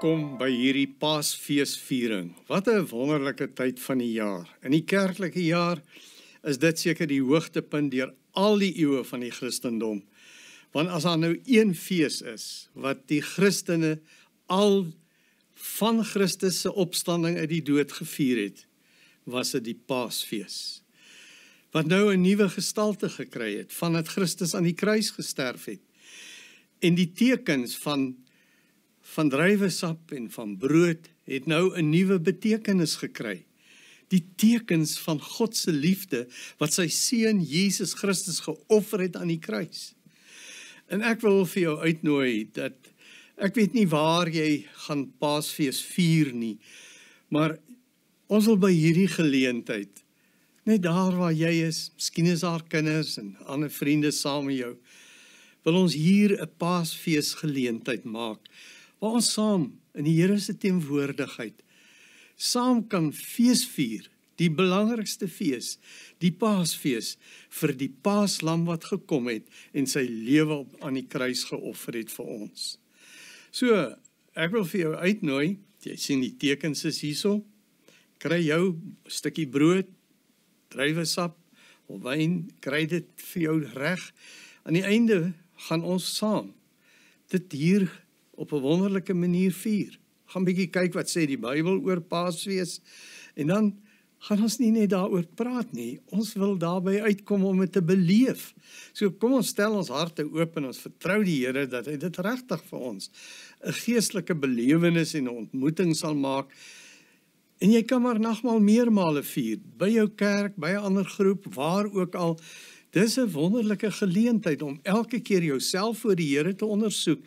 welkom by hierdie Paasfeesviering. Wat 'n wonderlike tyd van die jaar. In die kerklike jaar is dit seker die hoogtepunt deur al die eeue van die Christendom. Want as daar nou een fees is, wat die Christene al van Christus se opstanding uit die dood gevier het, was dit die Paasfees. Wat nou 'n nuwe gestalte gekry het, vandat Christus aan die kruis gesterf het. En die tekens van druiwesap en van brood het nou 'n nuwe betekenis gekry. Die tekens van God se liefde wat sy seun Jesus Christus geoffer het aan die kruis. En ek wil vir jou uitnooi dat ek weet nie waar jy gaan Paasfees vier nie, maar ons wil by hierdie geleentheid, net daar waar jy is, miskien is daar kinders en ander vriende saam met jou, wil ons hier 'n Paasfees geleentheid maak, waar ons saam in die Here se teenwoordigheid saam kan fees vier, die belangrikste fees, die Paasfees, vir die Paaslam wat gekom het en sy lewe aan die kruis geoffer het vir ons. So, ek wil vir jou uitnooi, jy sien die tekens is hierso, kry jou stukkie brood, druiwesap of wyn, kry dit vir jou reg. Aan die einde gaan ons saam dit hier op 'n wonderlike manier vier. Gaan bietjie kyk wat sê die Bybel oor Paasfees, en dan gaan ons nie net daaroor praat nie, ons wil daarby uitkom om dit te beleef. So kom ons stel ons harte oop en ons vertrou die Here dat hy dit regtig vir ons 'n geestelike belewenis en 'n ontmoeting sal maak. En jy kan maar nagmaal meermale vier, by jou kerk, by 'n ander groep, waar ook al. Dis 'n wonderlike geleentheid om elke keer jouself voor die Here te ondersoek.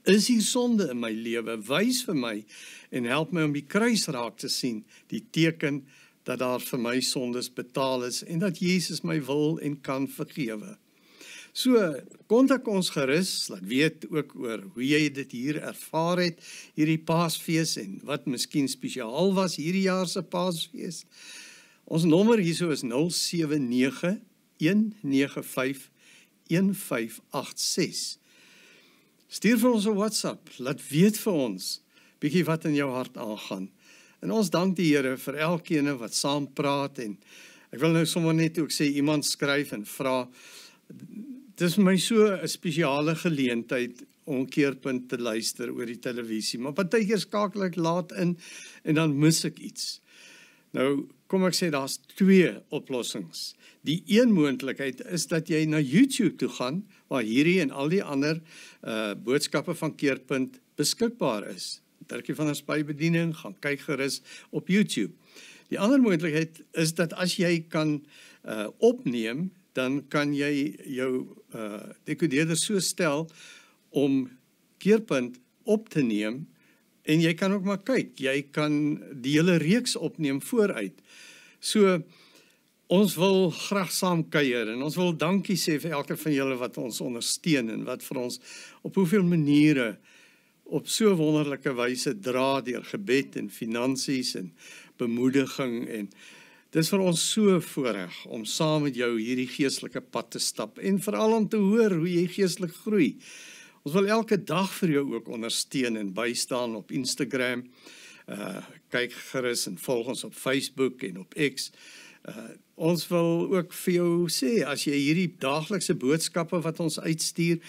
Is hier sonde in my lewe? Wys vir my en help my om die kruis raak te sien, die teken dat daar vir my sondes betaal is en dat Jesus my wil en kan vergewe. So, kontak ons gerus, laat weet ook oor hoe jy dit hier ervaar het, hierdie Paasfees en wat miskien spesiaal was hierdie jaar se Paasfees. Ons nommer hierso is 079 195 1586. Stuur vir ons 'n WhatsApp, laat weet vir ons bietjie wat in jou hart aangaan. En ons dank die Here vir elkeen wat saam praat, en ek wil nou sommer net ook sê, iemand skryf en vra, dit is vir my so 'n spesiale geleentheid om Keerpunt te luister oor die televisie, maar partykeer skakel ek laat in en dan mis ek iets. Nou, kom ek sê, daar's twee oplossings. Die een moontlikheid is dat jy na YouTube toe gaan, waar hierdie en al die ander boodskappe van Keerpunt beskikbaar is. Druk jy van 'n spybediening, gaan kyk gerus op YouTube. Die ander moontlikheid is dat as jy kan opneem, dan kan jy jou dekodeerder so stel om Keerpunt op te neem, en jy kan ook maar kyk, jy kan die hele reeks opneem vooruit. So, ons wil graag saam kuier, en ons wil dankie sê vir elke van julle wat ons ondersteun, en wat vir ons op hoeveel maniere op so wonderlike wyse dra deur gebed en finansies en bemoediging, en dis vir ons so voorreg om saam met jou hierdie geestelike pad te stap, en veral om te hoor hoe jy geestelik groei. Ons wil elke dag vir jou ook ondersteun en bystaan op Instagram, kyk gerus en volg ons op Facebook en op X. Ons wil ook vir jou sê, as jy hierdie daaglikse boodskappe wat ons uitstuur,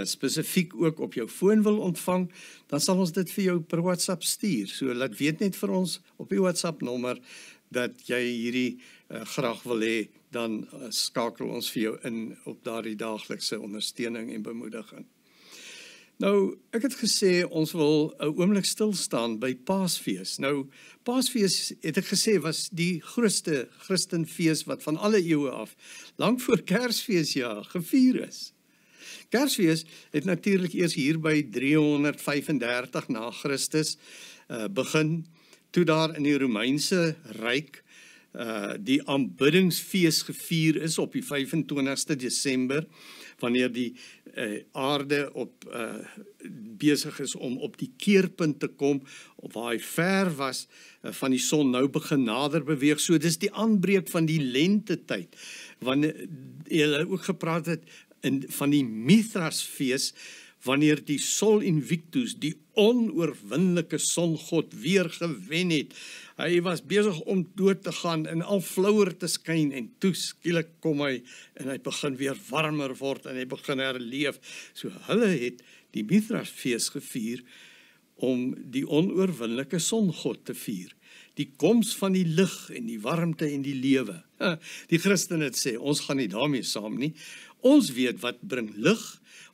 spesifiek ook op jou foon wil ontvang, dan sal ons dit vir jou per WhatsApp stuur. So laat weet net vir ons op die WhatsApp nommer dat jy hierdie graag wil hê, dan skakel ons vir jou in op daardie daaglikse ondersteuning en bemoediging. Nou, ek het gesê, ons wil 'n oomblik stil staan by Paasfees. Nou, Paasfees, het ek gesê, was die grootste Christenfees wat van alle eeue af, lank voor Kersfees gevier is. Kersfees het natuurlik eers hier by 335 na Christus begin, toe daar in die Romeinse Ryk die aanbiddingsfees gevier is op die 25ste Desember, wanneer die aarde besig is om op die keerpunt te kom, waar hy ver was van die son, nou begin nader beweeg. So dis die aanbreek van die lentetyd, wanneer jy ook gepraat het van die Mithrasfees, wanneer die Sol Invictus, die onoorwinnelike songod, weer gewen het. Hy was besig om dood te gaan en al flouer te skyn en toe skielik kom hy en hy begin weer warmer word en hy begin herleef. So hulle het die Mithrasfees gevier om die onoorwinnelike songod te vier. Die koms van die lig en die warmte en die lewe. Die Christen het sê, ons gaan nie daarmee saam nie. Ons weet wat bring lig.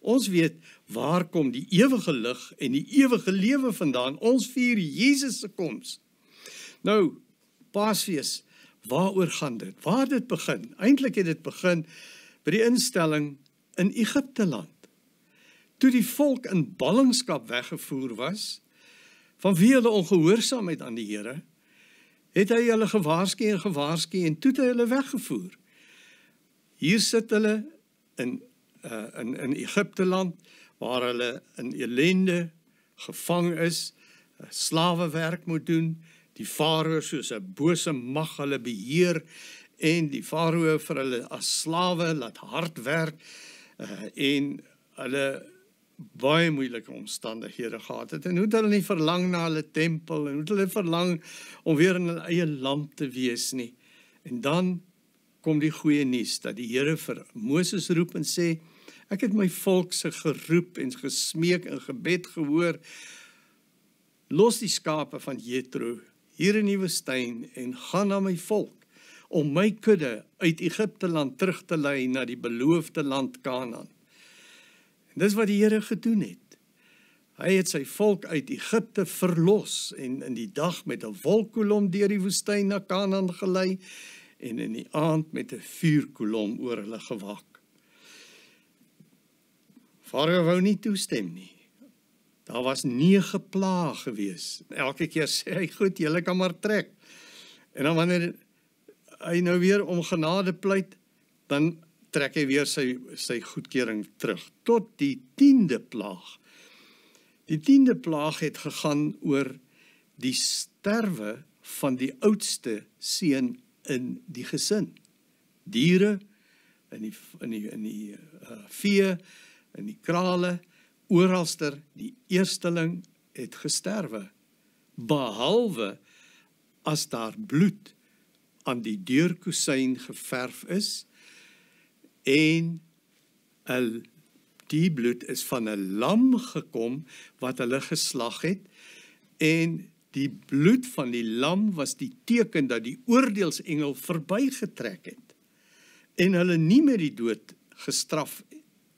Ons weet waar kom die ewige lig en die ewige lewe vandaan. Ons vier Jesus se koms. Nou, Paasfees, waaroor gaan dit? Waar het dit begin? Eintlik het dit begin by die instelling in Egipte land. Toe die volk in ballingskap weggevoer was, vanweë hulle ongehoorsaamheid aan die Here, het hy hulle gewaarsku en toe het hy hulle weggevoer. Hier sit hulle in Egipte land, waar hulle in ellende gevang is, slawewerk moet doen, die farao soos 'n bose mag hulle beheer, en die farao vir hulle as slawe laat hard werk, en hulle baie moeilike omstandighede gehad het, en hoe het hulle nie verlang na hulle tempel, en hoe het hulle verlang om weer in hulle eie land te wees nie. En dan kom die goeie nuus, dat die Here vir Moses roep en sê, ek het my volk se geroep en gesmeek en gebed gehoor, los die skape van Jethro hier in die woestyn en gaan na my volk, om my kudde uit Egipte land terug te lei na die beloofde land Kanaan. Dis wat die Here gedoen het. Hy het sy volk uit Egipte verlos en in die dag met 'n wolkkolom deur die woestyn na Kanaan gelei en in die aand met 'n vuurkolom oor hulle gewaak. Farao wou nie toestem nie. Daar was 9 plaae gewees. Elke keer sê hy, goed, julle kan maar trek. En dan wanneer hy nou weer om genade pleit, dan trek hy weer sy goedkeuring terug, tot die 10de plaag. Die 10de plaag het gegaan oor die sterwe van die oudste seun in die gesin. Diere, in die vee, in die krale, oralster, die eersteling het gesterwe, behalwe as daar bloed aan die deurkusyn geverf is, en die bloed is van 'n lam gekom, wat hulle geslag het, en die bloed van die lam was die teken dat die oordeelsengel verbygetrek het, en hulle nie met die dood gestraf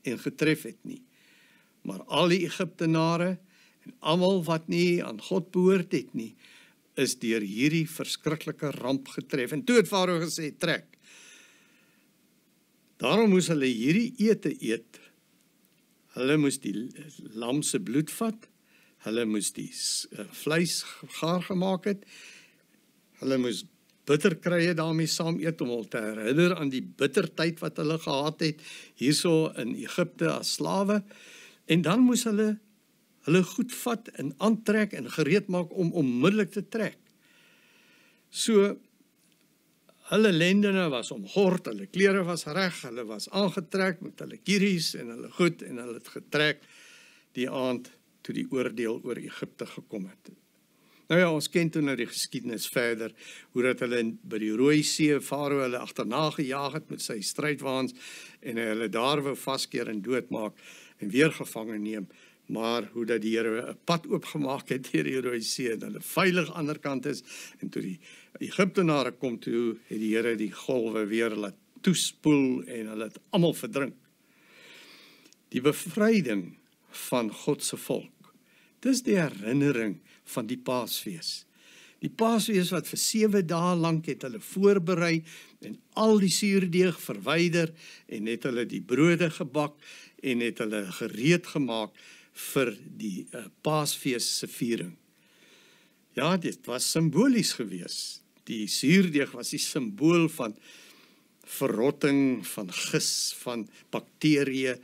en getref het nie. Maar al die Egiptenare, en almal wat nie aan God behoort het nie, is deur hierdie verskriklike ramp getref. En toe het Farao gesê, trek. Daarom moes hulle hierdie ete eet. Hulle moes die lam se bloed vat, hulle moes die vleis gaar gemaak het, hulle moes bitterkrye daarmee saam eet, om hulle te herinner aan die bittertyd wat hulle gehad het, hierso in Egipte as slawe, en dan moes hulle goed vat en aantrek en gereed maak om onmiddellik te trek. So, hulle lendene was omgord, hulle klere was reg, hulle was aangetrek met hulle kieries en hulle goed, en hulle het getrek die aand toe die oordeel oor Egipte gekom het. Nou ja, ons ken toe nou die geskiedenis verder, hoe dat hulle by die Rooi See, Farao hulle agterna gejaag het met sy strydwaans, en hulle daar wou vaskeer en doodmaak, en weer gevange neem, maar hoe dat die Here 'n pad oopgemaak het deur die Rooi See, en hulle veilig aan die ander kant is, en toe die Egiptenare kom toe, het die Here die golwe weer laat toespoel, en hulle het almal verdrink. Die bevryding van God se volk, dis die herinnering van die Paasfees. Die Paasfees wat vir 7 dae lank het hulle voorberei, en al die suurdeeg verwyder, en het hulle die brode gebak, en het hulle gereed gemaak vir die Paasfees se viering. Ja, dit was simbolies gewees. Die suurdeeg was die simbool van verrotting, van gis, van bakterieë,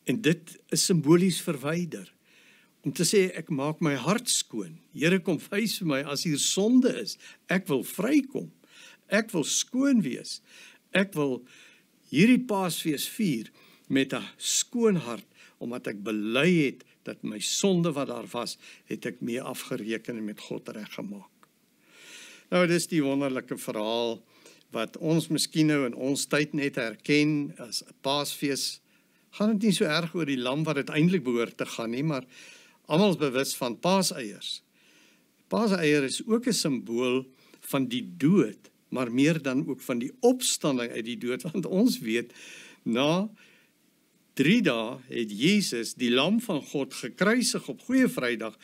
en dit is simbolies verwyder. Om te sê, ek maak my hart skoon. Here, kom wys vir my, as hier sonde is, ek wil vrykom, ek wil skoon wees, ek wil hierdie Paasfees vier met 'n skoon hart, omdat ek bely het dat my sonde wat daar was, het ek mee afgereken en met God reggemaak. Nou, dis die wonderlike verhaal wat ons miskien nou in ons tyd net herken as 'n Paasfees. Gaan dit nie so erg oor die lam wat dit eintlik behoort te gaan nie, maar almal is bewus van paaseiers. Paaseier is ook 'n simbool van die dood, maar meer dan ook van die opstanding uit die dood, want ons weet, na 3 dae het Jesus, die lam van God, gekruisig op Goeie Vrydag,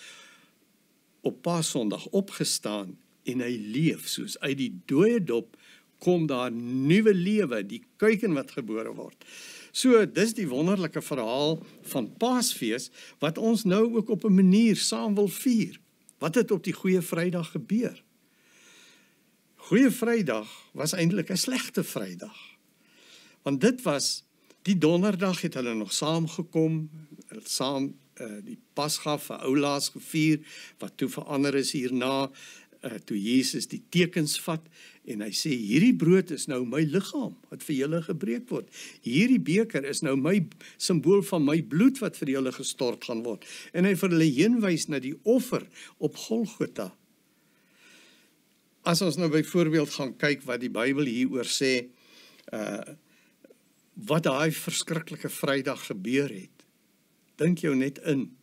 op Paasondag opgestaan, en hy leef, soos uit die dooie dop, kom daar nuwe lewe, die kuiken wat gebore word. So, dis die wonderlike verhaal van Paasfees, wat ons nou ook op 'n manier saam wil vier. Wat het op die Goeie Vrydag gebeur? Goeie Vrydag was eintlik 'n slegte Vrydag. Want dit was, die donderdag het hulle nog saamgekom, saam die Pasga vir Oulaas gevier, wat toe verander is hierna, toe Jesus die tekens vat, en hy sê, hierdie brood is nou my liggaam, wat vir julle gebreek word. Hierdie beker is nou my simbool van my bloed, wat vir julle gestort gaan word. En hy vir hulle heenwys na die offer op Golgotha. As ons nou byvoorbeeld gaan kyk wat die Bybel hieroor sê, wat daai verskriklike Vrydag gebeur het, dink jou net in,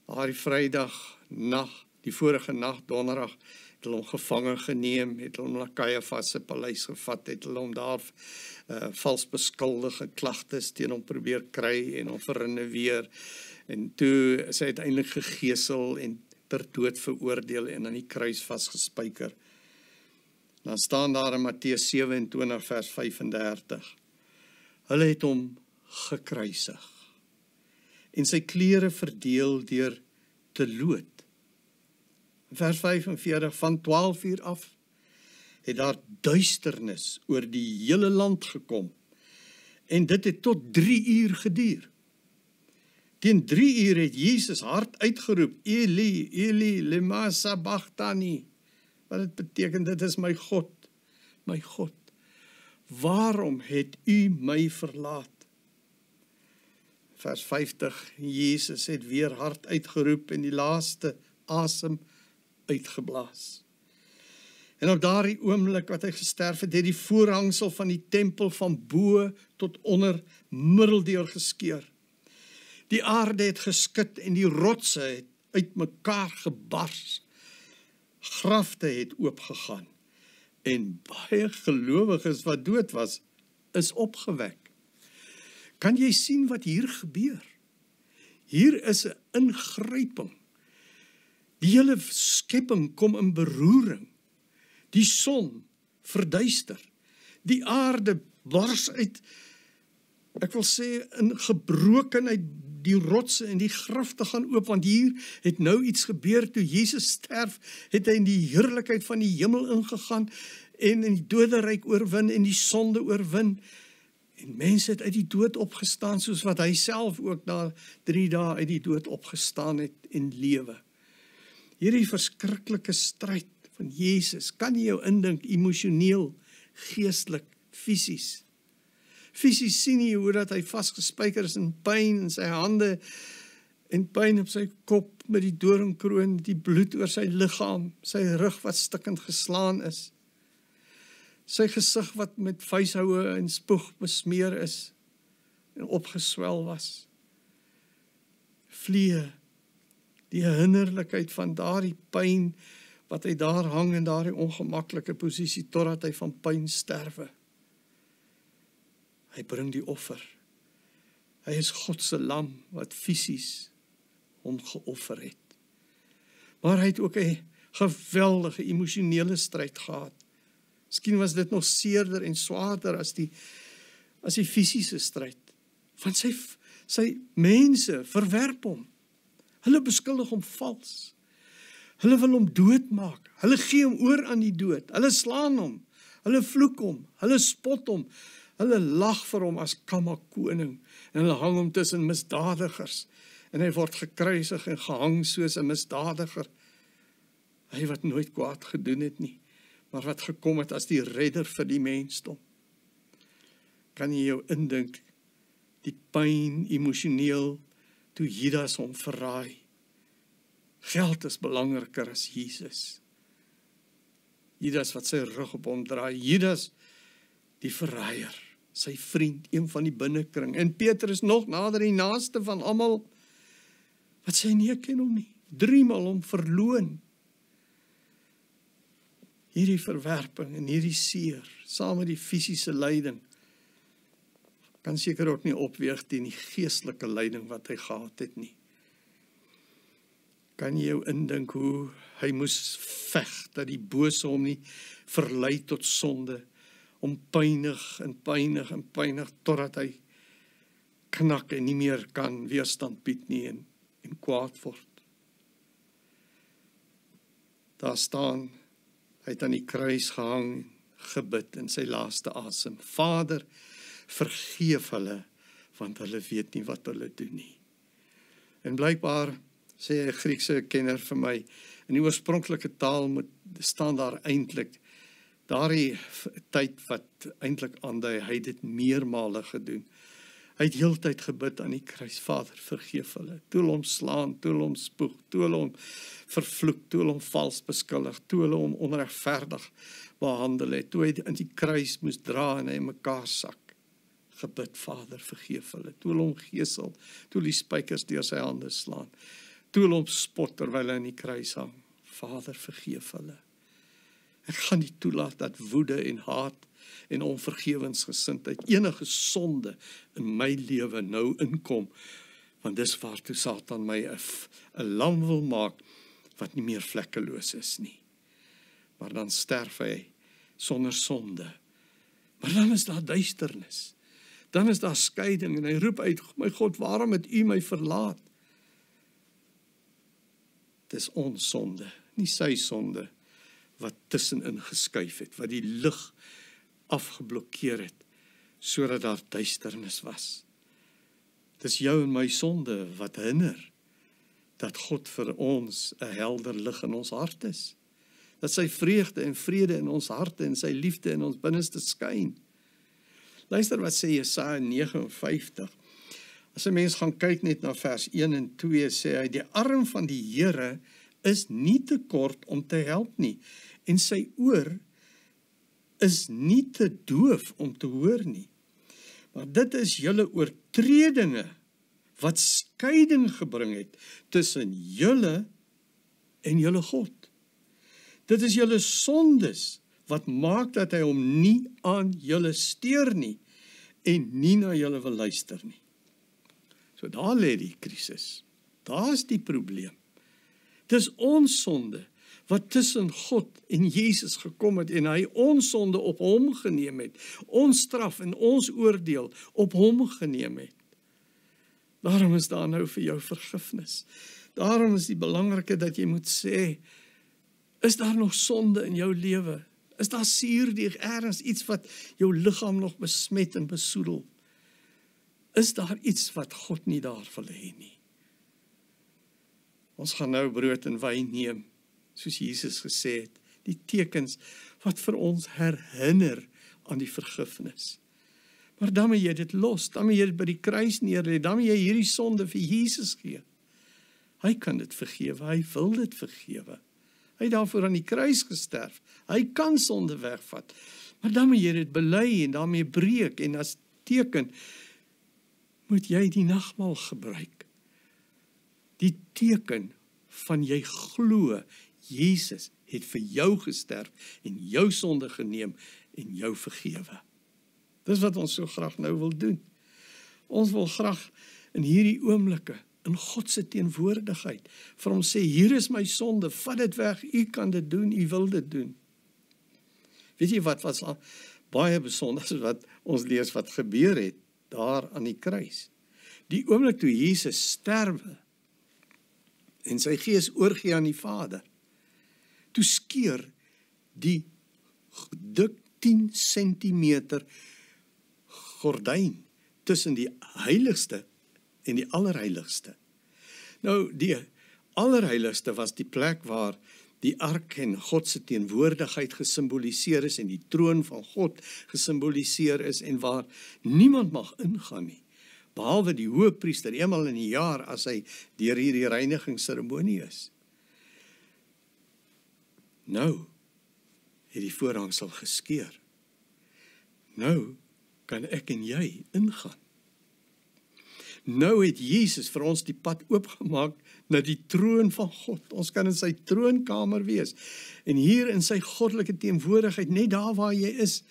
daai Vrydag nag, die vorige nag, donderdag, het hulle hom gevange geneem, het hulle hom na Kajafas se paleis gevat, het hulle hom daar vals beskuldig en klagtes teen hom probeer kry en hom verrinneweer, en toe is hy uiteindelik gegeesel en ter dood veroordeel en aan die kruis vasgespijker. Dan staan daar in Matteus 27 vers 35, hulle het hom gekruisig en sy klere verdeel deur te lood. Vers 45, van 12 uur af, het daar duisternis oor die hele land gekom, en dit het tot 3 uur geduur. Teen 3 uur het Jesus hard uitgeroep, Eli, Eli, lema sabachthani, wat dit beteken, dit is my God, waarom het u my verlaat? Vers 50, Jesus het weer hard uitgeroep en die laaste asem uitgeblaas. En op daardie oomblik wat hy gesterf het, het die voorhangsel van die tempel van bo tot onder middeldeur geskeur. Die aarde het geskit en die rotse het uit mekaar gebars. Grafte het oopgegaan en baie gelowiges wat dood was, is opgewek. Kan jy sien wat hier gebeur? Hier is 'n ingryping. Die hele skepping kom in beroering. Die son verduister. Die aarde bars uit, ek wil sê, in gebrokenheid, die rotse en die grafte gaan oop, want hier het nou iets gebeur, toe Jesus sterf, het hy in die heerlikheid van die hemel ingegaan, en in die doderyk oorwin, en die sonde oorwin, en mense het uit die dood opgestaan, soos wat hy self ook na 3 dae uit die dood opgestaan het in lewe. Hierdie verskriklike stryd van Jesus, kan jy jou indink, emosioneel, geestelik, fisies. Fisies sien jy hoe dat hy vasgespijker is in pyn in sy hande, en pyn op sy kop met die doringkroon, die bloed oor sy liggaam, sy rug wat stikkend geslaan is, sy gesig wat met vuishoue en spoeg besmeer is, en opgeswel was. Vliee, die hinderlikheid van daardie pyn, wat hy daar hang in daardie ongemaklike posisie, totdat hy van pyn sterwe. Hy bring die offer. Hy is God se lam, wat fisies hom geoffer het. Maar hy het ook 'n geweldige emosionele stryd gehad. Miskien was dit nog seerder en swaarder as die fisiese stryd. Want sy mense verwerp hom. Hulle beskuldig hom vals. Hulle wil hom doodmaak. Hulle gee hom oor aan die dood. Hulle slaan hom. Hulle vloek hom. Hulle spot hom. Hulle lag vir hom as kammerkoning. En hulle hang hom tussen misdadigers. En hy word gekruisig en gehang soos 'n misdadiger. Hy wat nooit kwaad gedoen het nie, maar wat gekom het as die redder vir die mensdom. Kan jy jou indink die pyn emosioneel, toe Judas hom verraai. Geld is belangriker as Jesus. Judas wat sy rug op hom draai, Judas die verraaier, sy vriend, een van die binnekring, en Petrus nog nader, die naaste van almal, wat sê nee, ek ken hom nie, 3 maal hom verloon. Hierdie verwerping en hierdie seer, saam met die fisiese lyding, kan seker ook nie opweeg teen die geestelike lyding wat hy gehad het nie. Kan jy jou indink hoe hy moes veg, dat die bose hom nie verlei tot sonde, om pynig en pynig en pynig, totdat hy knak en nie meer kan weerstand bied nie en kwaad word. Daar staan, hy het aan die kruis gehang, gebid in sy laaste asem. Vader, vergeef hulle, want hulle weet nie wat hulle doen nie. En blykbaar, sê 'n Griekse kenner vir my, in die oorspronklike taal staan daar eintlik, daardie tyd wat eintlik aandui, hy het dit meermale gedoen. Hy het heeltyd gebid aan die kruis, Vader, vergeef hulle. Toe hulle hom slaan, toe hulle hom spoeg, toe hulle hom vervloek, toe hulle hom vals beskuldig, toe hulle hom onregverdig behandel het, toe hy in die kruis moes dra en hy in mekaar sak. Gebid, Vader, vergeef hulle. Toe hulle hom gesel, toe hulle die spykers deur sy hande slaan, toe hulle hom spot terwyl hy in die kruis hang. Vader, vergeef hulle. Ek gaan nie toelaat dat woede en haat en onvergewensgesindheid, enige sonde in my lewe nou inkom, want dis waartoe Satan my 'n lam wil maak, wat nie meer vlekkeloos is nie. Maar dan sterf hy sonder sonde. Maar dan is daar duisternis. Dan is daar skeiding en hy roep uit, my God, waarom het U my verlaat? Dis ons sonde, nie sy sonde, wat tussenin geskuif het, wat die lig afgeblokkeer het, sodat daar duisternis was. Dis jou en my sonde wat hinder, dat God vir ons 'n helder lig in ons hart is. Dat sy vreugde en vrede in ons harte en sy liefde in ons binneste skyn. Luister wat sê Jesaja 59. As 'n mens gaan kyk net na vers 1 en 2, sê hy, die arm van die Here is nie te kort om te help nie, en sy oor is nie te doof om te hoor nie. Maar dit is julle oortredinge wat skeiding gebring het tussen julle en julle God. Dit is julle sondes wat maak dat hy hom nie aan julle steur nie en nie na julle wil luister nie. So daar lê die krisis. Daar is die probleem. Dis ons sonde wat tussen God en Jesus gekom het en hy ons sonde op hom geneem het, ons straf en ons oordeel op hom geneem het. Daarom is daar nou vir jou vergifnis. Daarom is die belangrike dat jy moet sê, is daar nog sonde in jou lewe? Is daar suurdeeg ergens iets wat jou liggaam nog besmet en besoedel? Is daar iets wat God nie daar wil hê nie? Ons gaan nou brood en wyn neem, soos Jesus gesê het, die tekens wat vir ons herinner aan die vergifnis. Maar dan moet jy dit los, dan moet jy dit by die kruis neerlê, dan moet jy hierdie sonde vir Jesus gee. Hy kan dit vergewe, hy wil dit vergewe. Hy het daarvoor aan die kruis gesterf, hy kan sonde wegvat, maar dan moet jy dit bely en daarmee breek, en as teken moet jy die nagmaal gebruik. Die teken van jy glo, Jesus het vir jou gesterf en jou sonde geneem en jou vergewe. Dis wat ons so graag nou wil doen. Ons wil graag in hierdie oomblikke, in God se teenwoordigheid, vir hom sê, hier is my sonde, vat dit weg, u kan dit doen, u wil dit doen. Weet jy wat was baie besonder, wat ons lees wat gebeur het, daar aan die kruis. Die oomblik toe Jesus sterwe, en sy gees oorgee aan die Vader, toe skeur die dik 10 centimeter gordyn tussen die heiligste en die allerheiligste. Nou, die allerheiligste was die plek waar die ark en God se teenwoordigheid gesimboliseer is en die troon van God gesimboliseer is en waar niemand mag ingaan nie, behalwe die hoëpriester eenmal in die jaar as hy deur hierdie reinigingsseremonie is. Nou het die voorhangsel geskeur. Nou kan ek en jy ingaan. Nou het Jesus vir ons die pad oopgemaak na die troon van God. Ons kan in sy troonkamer wees. En hier in sy goddelike teenwoordigheid, net daar waar jy is,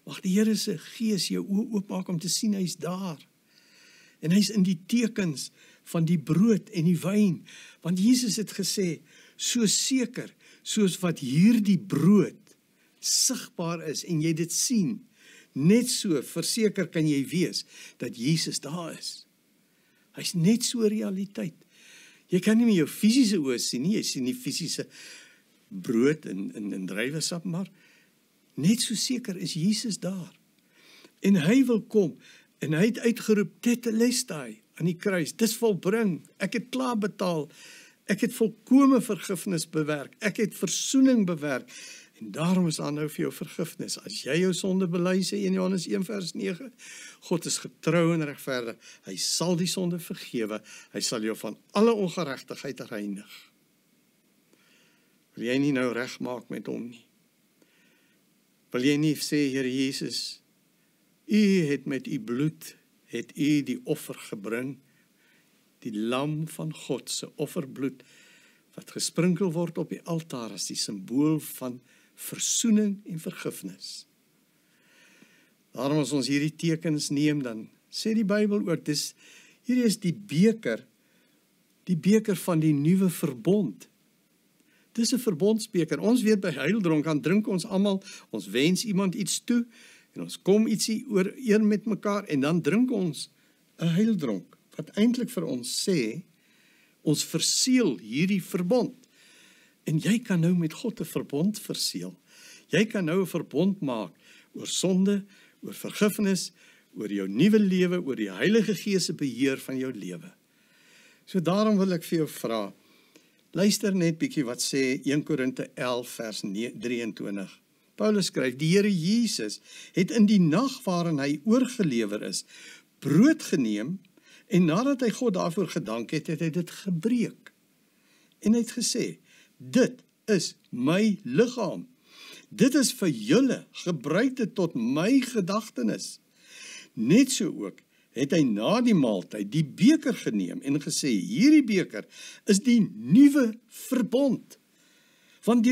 mag die Here se Gees jou oë oopmaak om te sien hy's daar. En hy's in die tekens van die brood en die wyn. Want Jesus het gesê, so seker soos wat hierdie brood sigbaar is en jy dit sien, net so verseker kan jy wees dat Jesus daar is. Hy's net so realiteit. Jy kan nie met jou fisiese oë sien nie, jy sien nie fisiese brood en druiwesap, maar net so seker is Jesus daar. En hy wil kom, en hy het uitgeroep, tetelestai, aan die kruis, dis volbring, ek het klaar betaal, ek het volkome vergifnis bewerk, ek het versoening bewerk, en daarom is daar nou vir jou vergifnis. As jy jou sonde bely, sê in Johannes 1 vers 9, God is getrou en regverdig, hy sal die sonde vergewe, hy sal jou van alle ongeregtigheid reinig. Wil jy nie nou regmaak met hom nie? Wil jy nie sê, Here Jesus, u het met u bloed, het u die offer gebring, die lam van God se offerbloed, wat gesprinkel word op die altaar as die simbool van versoening en vergifnis. Daarom as ons hierdie tekens neem, dan sê die Bybel ook, hierdie is die beker van die nuwe verbond. Dis 'n verbondsbeker. Ons weet by heildronk, dan drink ons almal, ons wens iemand iets toe, en ons kom ietsie ooreen met mekaar, en dan drink ons 'n heildronk, wat eintlik vir ons sê, ons verseël hierdie verbond. En jy kan nou met God 'n verbond verseël. Jy kan nou 'n verbond maak oor sonde, oor vergifnis, oor jou nuwe lewe, oor die Heilige Gees se beheer van jou lewe. So daarom wil ek vir jou vra, luister net bietjie wat sê 1 Korinte 11 vers 23. Paulus skryf, die Here Jesus het in die nag waarin hy oorgelewer is, brood geneem, en nadat hy God daarvoor gedank het, het hy dit gebreek. En hy het gesê, dit is my liggaam. Dit is vir julle, gebruik dit tot my gedagtenis. Net so ook het hy na die maaltyd die beker geneem en gesê, hierdie beker is die nuwe verbond, wat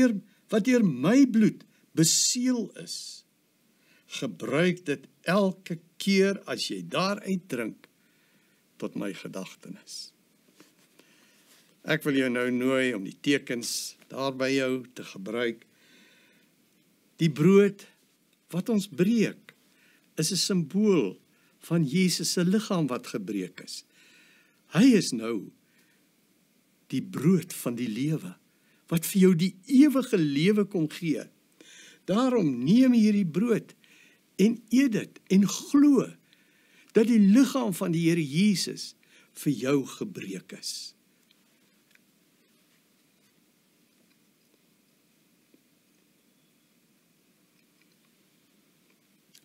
deur my bloed beseël is. Gebruik dit elke keer as jy daaruit drink, tot my gedagtenis. Ek wil jou nou nooi om die tekens daar by jou te gebruik. Die brood wat ons breek, is 'n simbool van Jesus se liggaam wat gebreek is. Hy is nou die brood van die lewe, wat vir jou die ewige lewe kom gee. Daarom neem hierdie brood en eet dit en glo dat die liggaam van die Here Jesus vir jou gebreek is.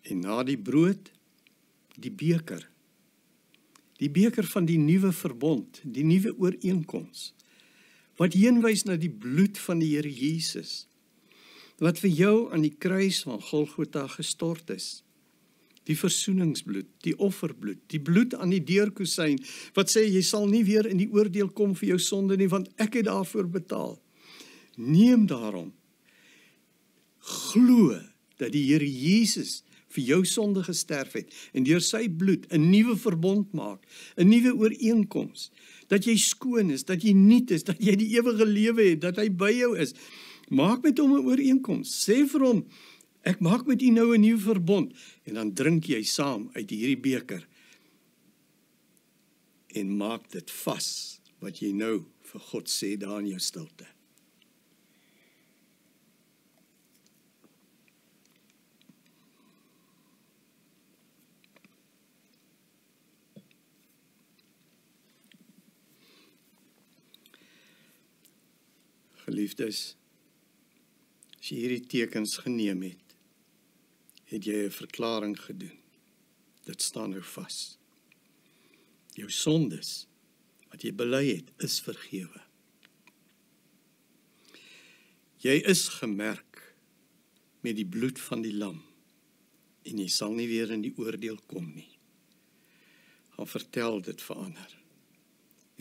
En na die brood, die beker van die nuwe verbond, die nuwe ooreenkoms, wat heenwys na die bloed van die Here Jesus, wat vir jou aan die kruis van Golgotha gestort is. Die versoeningsbloed, die offerbloed, die bloed aan die deurkusyn, wat sê, jy sal nie weer in die oordeel kom vir jou sonde nie, want ek het daarvoor betaal. Neem daarom, glo dat die Here Jesus vir jou sonde gesterf het, en deur sy bloed 'n nuwe verbond maak, 'n nuwe ooreenkoms, dat jy skoon is, dat jy nuut is, dat jy die ewige lewe het, dat hy by jou is. Maak met hom 'n ooreenkoms, sê vir hom, ek maak met u nou 'n nuwe verbond, en dan drink jy saam uit hierdie beker, en maak dit vas, wat jy nou vir God sê daar in jou stilte. Geliefdes, as jy hierdie tekens geneem het, het jy 'n verklaring gedoen. Dit staan nou vas. Jou sondes, wat jy bely het, is vergewe. Jy is gemerk met die bloed van die lam, en jy sal nie weer in die oordeel kom nie. Gaan vertel dit vir ander,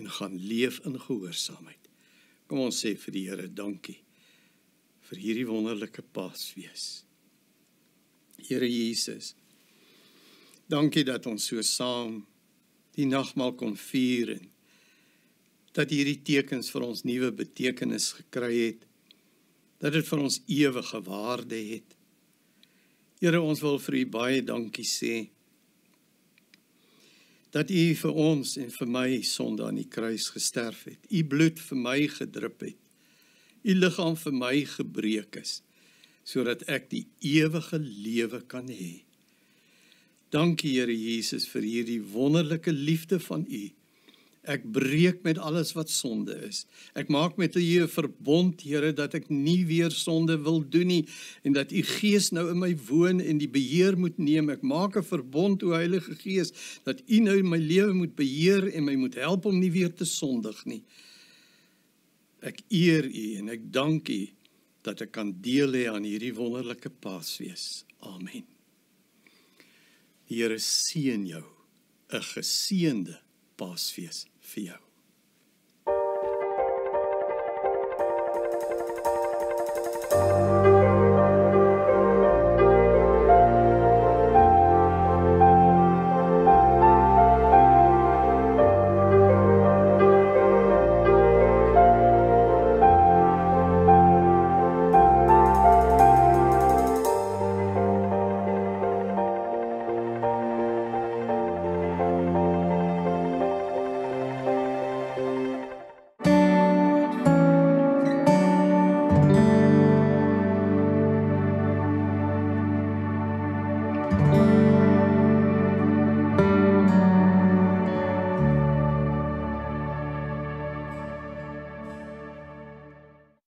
en gaan leef in gehoorsaamheid. Kom ons sê vir die Here dankie, vir hierdie wonderlike Paasfees. Here Jesus, dankie dat ons so saam die nagmaal kon vier, en dat hierdie tekens vir ons nuwe betekenis gekry het, dat dit vir ons ewige waarde het. Here, ons wil vir U baie dankie sê, dat U vir ons en vir my sonde aan die kruis gesterf het, U bloed vir my gedrup het, U liggaam vir my gebreek is, sodat ek die ewige lewe kan hê. Dankie Here Jesus vir hierdie wonderlike liefde van U. Ek breek met alles wat sonde is. Ek maak met U 'n verbond, Here, dat ek nie weer sonde wil doen nie, en dat U Gees nou in my woon en die beheer moet neem. Ek maak 'n verbond, O Heilige Gees, dat U nou my lewe moet beheer en my moet help om nie weer te sondig nie. Ek eer U en ek dank U dat ek kan deel hê aan hierdie wonderlike Paasfees. Amen. Die Here seën jou, 'n geseënde Paasfees vir jou.